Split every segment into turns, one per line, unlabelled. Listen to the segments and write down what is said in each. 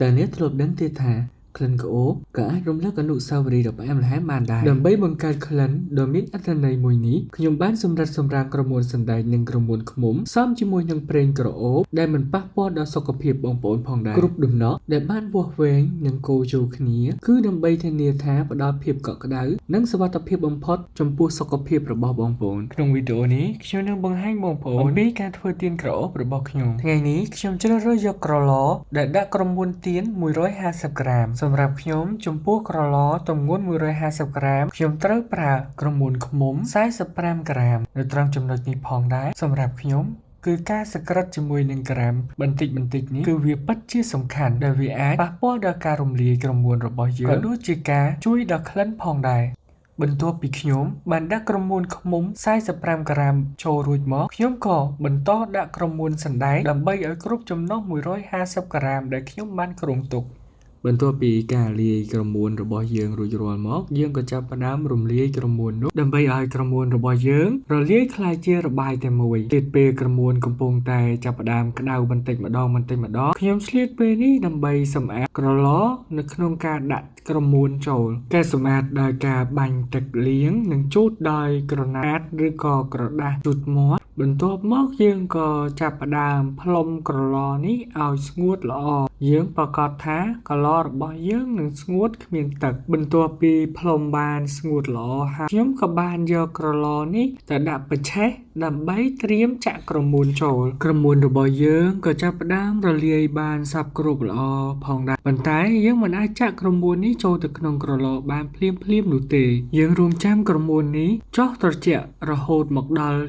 แต่เนี้ยทรบดังเตถาคลันกโอ๊ก็អាចរំលឹកអនុស្សាវរីយ៍របស់អែមល្ហែមបានដែរដើម្បីបង្កើតក្លិនដ៏មានអត្ថន័យមួយនេះខ្ញុំបានសម្រិតសម្រាំងក្រមួនសណ្ដែកនិងក្រមួនឃ្មុំផ្សំជាមួយនឹងប្រេងក្រអូបដែលមិនប៉ះពាល់ដល់សុខភាពបងប្អូនផងដែរគ្រប់ដំណក់ដែលបានវាស់វែងនិងកូរចូលគ្នាគឺដើម្បីធានាថាផ្ដល់ភាពកក់ក្ដៅនិងសុវត្ថិភាពបំផុតចំពោះសុខភាពរបស់បងប្អូនក្នុងវីដេអូនេះខ្ញុំនឹងបង្ហាញបងប្អូនអំពីការធ្វើទៀនក្រអូបរបស់ខ្ញុំថ្ងៃនេះខ្ញុំជ្រើសរើសយកក្រឡដែលដាក់ក្រមួនទៀន150ក្រាមសម្រាប់ខ្ញុំចំពោះក្រឡទម្ងន់150ក្រាមខ្ញុំត្រូវប្រើក្រមួនឃ្មុំ45ក្រាមនៅត្រង់ចំណុចនេះផងដែរសម្រាប់ខ្ញុំគឺការសក្តិជាមួយនឹងក្រាមបន្តិចនេះគឺវាពិតជាសំខាន់ដែលវាអាចប៉ះពាល់ដល់ការរំលាយក្រមួនរបស់យើងក៏ដូចជាការជួយដល់ក្លិនផងដែរបន្ទាប់ពីខ្ញុំបានដាក់ក្រមួនឃ្មុំ45ក្រាមចូលរួចមកខ្ញុំក៏បន្តដាក់ក្រមួនសណ្ដែកដើម្បីឲ្យគ្រប់ចំណុះ150ក្រាមដែលខ្ញុំបានគ្រោងទុកបន្ទាប់ពីការលាយក្រមួនរបស់យើងរួចរាល់មកយើងក៏ចាប់ផ្ដើមរំលាយក្រមួននោះដើម្បីឲ្យក្រមួនរបស់យើងរលាយคล้ายជារបាយតែមួយទៀតពេលក្រមួនកំពុងតែចាប់ផ្ដើមក្តៅបន្តិចម្ដងខ្ញុំឆ្លៀតពេលនេះដើម្បីសម្អាតក្រឡនៅក្នុងការដាក់ក្រមួនចូលការសម្អាតដោយការបាញ់ទឹកលាងនិងជូតដោយក្រណាត់ឬក៏ក្រដាសជូតមាត់បន្ទាប់មកយើងក៏ចាប់ផ្ដើមផ្លុំក្រឡនេះឲ្យស្ងួតល្អយើងប្រកាសថាក្រឡរបស់យើងនឹងស្ងួតគ្មានទឹកបន្ទាប់ពីផ្លុំបានស្ងួតល្អហើយខ្ញុំក៏បានយកក្រឡនេះទៅដាក់បច្ឆេះដើម្បីត្រៀមចាក់ក្រមួនចូលក្រមួនរបស់យើងក៏ចាប់ផ្ដើមរលាយបានសព្វគ្រប់ល្អផងដែរប៉ុន្តែយើងមិនអាចចាក់ក្រមួននេះចូលទៅក្នុងក្រឡបានភ្លាមនោះទេយើងរួមចាំក្រមួននេះចុះត្រជាក់រហូតមកដល់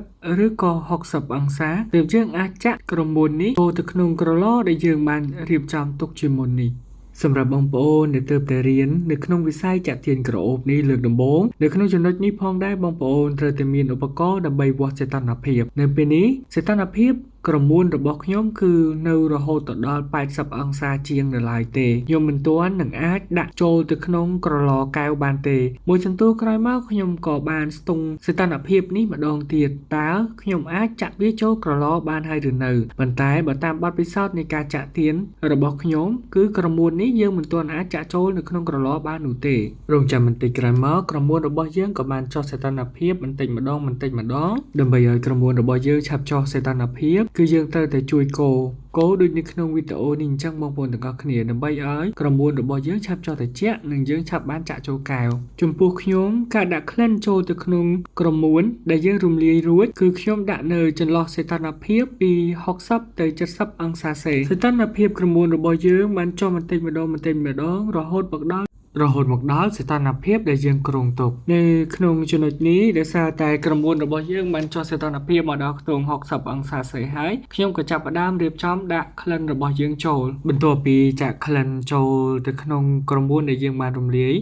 70ឬក៏60អង្សាទើបយើងអាចចាក់ក្រមួននេះចូលទៅក្នុងក្រឡដែលយើងបានរៀបចំទុកជាមុននេះសម្រាប់បងប្អូនដែលទើបតែរៀននៅក្នុងវិស័យចាក់ទៀនក្រអូបនេះលើកដំបូងនៅក្នុងចំណុចនេះផងដែរបងប្អូនត្រូវតែមានឧបករណ៍ដើម្បីវាស់សីតុណ្ហភាពនៅពេលនេះសីតុណ្ហភាពក្រមួនរបស់ខ្ញុំគឺនៅរហូតដល់80អង្សាជាងនៅឡើយទេខ្ញុំមិនទាន់នឹងអាចដាក់ចូលទៅក្នុងក្រឡកែវបានទេមួយសន្ទុះក្រោយមកខ្ញុំក៏បានស្ទង់សីតុណ្ហភាពនេះម្ដងទៀតតើខ្ញុំអាចចាក់វាចូលក្រឡបានហើយឬនៅប៉ុន្តែបើតាមបទពិសោធន៍នៃការចាក់ទៀនរបស់ខ្ញុំគឺក្រមួននេះយើងមិនទាន់អាចចាក់ចូលនៅក្នុងក្រឡបាននោះទេរងចាំបន្តិចក្រោយមកក្រមួនរបស់យើងក៏បានចុះសីតុណ្ហភាពបន្តិចម្ដងដើម្បីឲ្យក្រមួនរបស់យើងឆាប់ចុះសីតុណ្ហភាពគឺយើងត្រូវតែជួយកូរដូចនៅក្នុងវីដេអូនេះអញ្ចឹងបងប្អូនទាំងអស់គ្នាដើម្បីឲ្យក្រមួនរបស់យើងឆាប់ចុះត្រជាក់និងយើងឆាប់បានចាក់ចូលកែវចំពោះខ្ញុំការដាក់ក្លិនចូលទៅក្នុងក្រមួនដែលយើងរំលាយរួចគឺខ្ញុំដាក់នៅចន្លោះសីតុណ្ហភាពពី60ទៅ70អង្សាសេសីតុណ្ហភាពក្រមួនរបស់យើងបានចុះបន្តិចម្ដងរហូតមកដល់សីតុណ្ហភាពដែលយើងគ្រោងទុកនៅក្នុងចំណុចនេះដោយសារតែក្រមួនរបស់យើងបានចុះសីតុណ្ហភាពមកដល់ខ្ទង់60អង្សាសេហើយខ្ញុំក៏ចាប់ផ្ដើមរៀបចំដាក់ក្លិនរបស់យើងចូលបន្ទាប់ពីចាក់ក្លិនចូលទៅក្នុងក្រមួនដែលយើងបានរំលាយ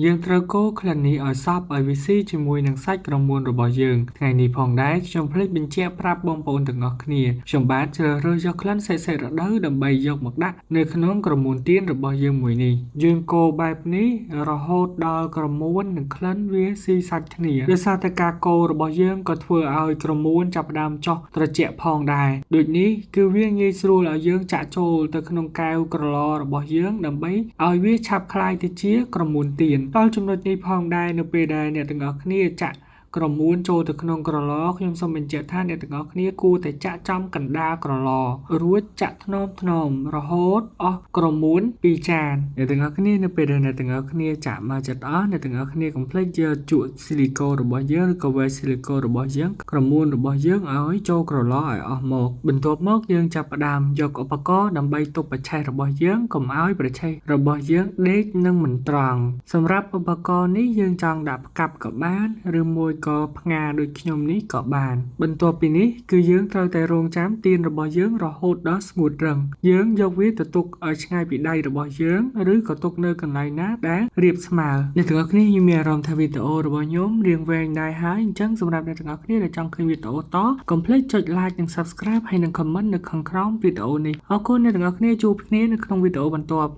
យើងត្រូវកូរក្លិននេះឲ្យសព្វឲ្យវាស៊ីជាមួយនឹងសាច់ក្រមួនរបស់យើងថ្ងៃនេះផងដែរខ្ញុំភ្លេចបញ្ជាក់ប្រាប់បងប្អូនទាំងអស់គ្នាខ្ញុំបានជ្រើសរើសយកក្លិនសេរដូវដើម្បីយកមកដាក់នៅក្នុងក្រមួនទៀនរបស់យើងមួយនេះយើងកូរបែបនេះរហូតដល់ក្រមួននិងក្លិនវាស៊ីសាច់គ្នាដោយសារតែការកូររបស់យើងក៏ធ្វើឲ្យក្រមួនចាប់ផ្ដើមចុះត្រជាក់ផងដែរដូចនេះគឺវាងាយស្រួលឲ្យយើងចាក់ចូលទៅក្នុងកែវក្រឡរបស់យើងដើម្បីឲ្យវាឆាប់คล้ายទៅជាក្រមួនទៀនដល់ចំណុចនេះផងដែរនៅពេលដែលអ្នកទាំងអស់គ្នាចាក់ក្រមួនចូលទៅក្នុងក្រឡខ្ញុំសូមបញ្ជាក់ថាអ្នកទាំងអស់គ្នាគួរតែចាក់ចំកណ្ដាលក្រឡរួចចាក់ថ្នមរហូតអស់ក្រមួន2ចានអ្នកទាំងអស់គ្នានៅពេលដែលអ្នកទាំងអស់គ្នាចាក់មកចិត្តអស់អ្នកទាំងអស់គ្នាកុំភ្លេចយកជក់ស៊ីលីកូនរបស់យើងឬក៏វ៉ែស៊ីលីកូនរបស់យើងក្រមួនរបស់យើងឲ្យចូលក្រឡឲ្យអស់មកបន្ទាប់មកយើងចាប់ផ្ដើមយកឧបករណ៍ដើម្បីទប់បច្ឆេះរបស់យើងកុំឲ្យបច្ឆេះរបស់យើងដេកនិងមិនត្រង់សម្រាប់ឧបករណ៍នេះយើងចង់ដាក់ផ្កាប់ក៏បានឬមួយក៏ផ្ងាដូចខ្ញុំនេះក៏បានបន្ទាប់ពីនេះគឺយើងត្រូវតែរងចាំទៀនរបស់យើងរហូតដល់ស្ងួតរឹងយើងយកវាទៅទុកឲ្យឆ្ងាយពីដៃរបស់យើងឬក៏ទុកនៅកន្លែងណាដែលរាបស្មើអ្នកទាំងអស់គ្នាខ្ញុំមានអារម្មណ៍ថាវីដេអូរបស់ខ្ញុំរៀងវែងដែរហើយអញ្ចឹងសម្រាប់អ្នកទាំងអស់គ្នាដែលចង់ឃើញវីដេអូតកុំភ្លេចចុច like និង subscribe ហើយនិង comment នៅខាងក្រោមវីដេអូនេះអរគុណអ្នកទាំងអស់គ្នាជួបគ្នានៅក្នុងវីដេអូបន្ទាប់